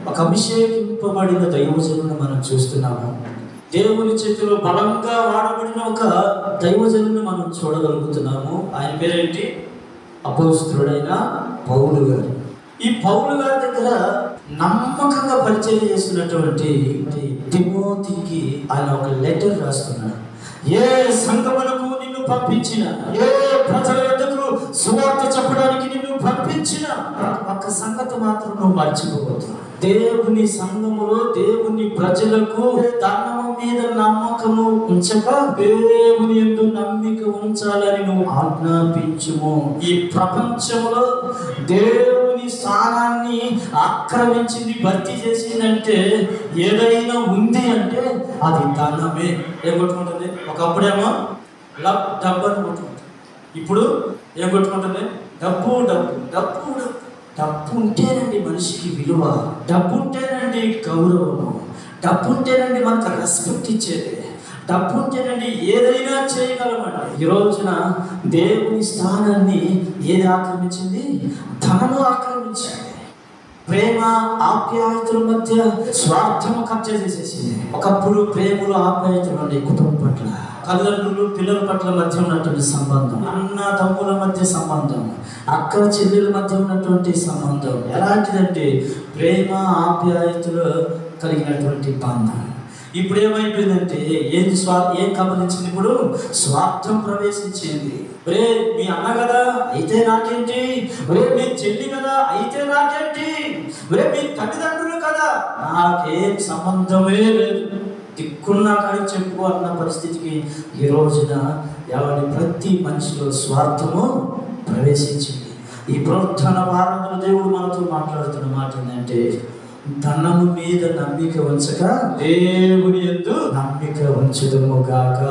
ఒక అభిషేకింపబడిన దైవజనుని మనం చూస్తున్నాము. దేవుని చేతిలో బలంగా వాడబడిన ఒక దైవజనుని మనం చూడగలుగుతున్నాము. ఆయన పేరేంటి? అపోస్తలుడైన పౌలు గారు. ఈ పౌలు గారి దగ్గర నమ్మకంగా పరిచయం చేస్తున్నటువంటి తిమోతికి ఆయన ఒక లెటర్ రాస్తున్నాడు. ఏ సంఘములకు నిన్ను పంపించిన, ఏ ప్రజల యొద్దకు సువార్త చెప్పడానికి నిన్ను పంపించిన ఒక సంగతి మాత్రం నువ్వు మర్చిపోవద్దు. దేవుని సంఘములో దేవుని ప్రజలకు ధనము మీద నమ్మకము ఉంచక దేవుని యందు నమ్మిక ఉంచాలని నువ్వు ఆజ్ఞాపించుము. ఈ ప్రపంచంలో దేవుని స్థానాన్ని ఆక్రమించింది, భర్తీ చేసిందంటే ఏదైనా ఉంది అంటే అది ధనమే. ఏం కొట్టుకుంటుంది? ఒకప్పుడేమో డబ్బు అని కొట్టుకుంటుంది, ఇప్పుడు ఏం కొట్టుకుంటుంది? డబ్బు డబ్బు డబ్బు డబ్బు. డబ్బు ఉంటేనండి మనిషికి విలువ, డబ్బు ఉంటేనండి గౌరవము, డబ్బు ఉంటేనండి మనకు రెస్పెక్ట్ ఇచ్చేది, డబ్బు ఉంటేనండి ఏదైనా చేయగలమండి. ఈ రోజున దేవుని స్థానాన్ని ఏది ఆక్రమించింది? ధనము ఆక్రమించింది. ప్రేమ ఆప్యాయతల మధ్య స్వార్థము కబ్జా చేసేసింది. ఒకప్పుడు ప్రేమలు ఆప్యాయతలు ఉండే కుటుంబం పట్ల, తల్లిదండ్రులు పిల్లల పట్ల మధ్య ఉన్నటువంటి సంబంధం, అన్న తమ్ముల మధ్య సంబంధం, అక్క చెల్లెల మధ్య ఉన్నటువంటి సంబంధం ఎలాంటిదంటే ప్రేమ ఆప్యాయతలు కలిగినటువంటి బంధం. ఇప్పుడు ఏమైపోయిందంటే ఏం గమనించింది? ఇప్పుడు స్వార్థం ప్రవేశించింది. ఒరే మీ అన్న కదా అయితే నాకేంటి, ఒరే మీ చెల్లి కదా అయితే నాకేంటి, ఒరే మీ తల్లిదండ్రులు కదా నాకేం సంబంధమే లేదు, దిక్కున్నా కానీ చెప్పు అన్న పరిస్థితికి ఈ రోజున ఎవరి ప్రతి మనిషిలో స్వార్థము ప్రవేశించింది. ఈ ప్రవర్తన వారంలో దేవుడు మనతో మాట్లాడుతున్న మాట ఏంటంటే, ధనము మీద నమ్మిక ఉంచక దేవుని యందు నమ్మిక ఉంచుదుము గాక.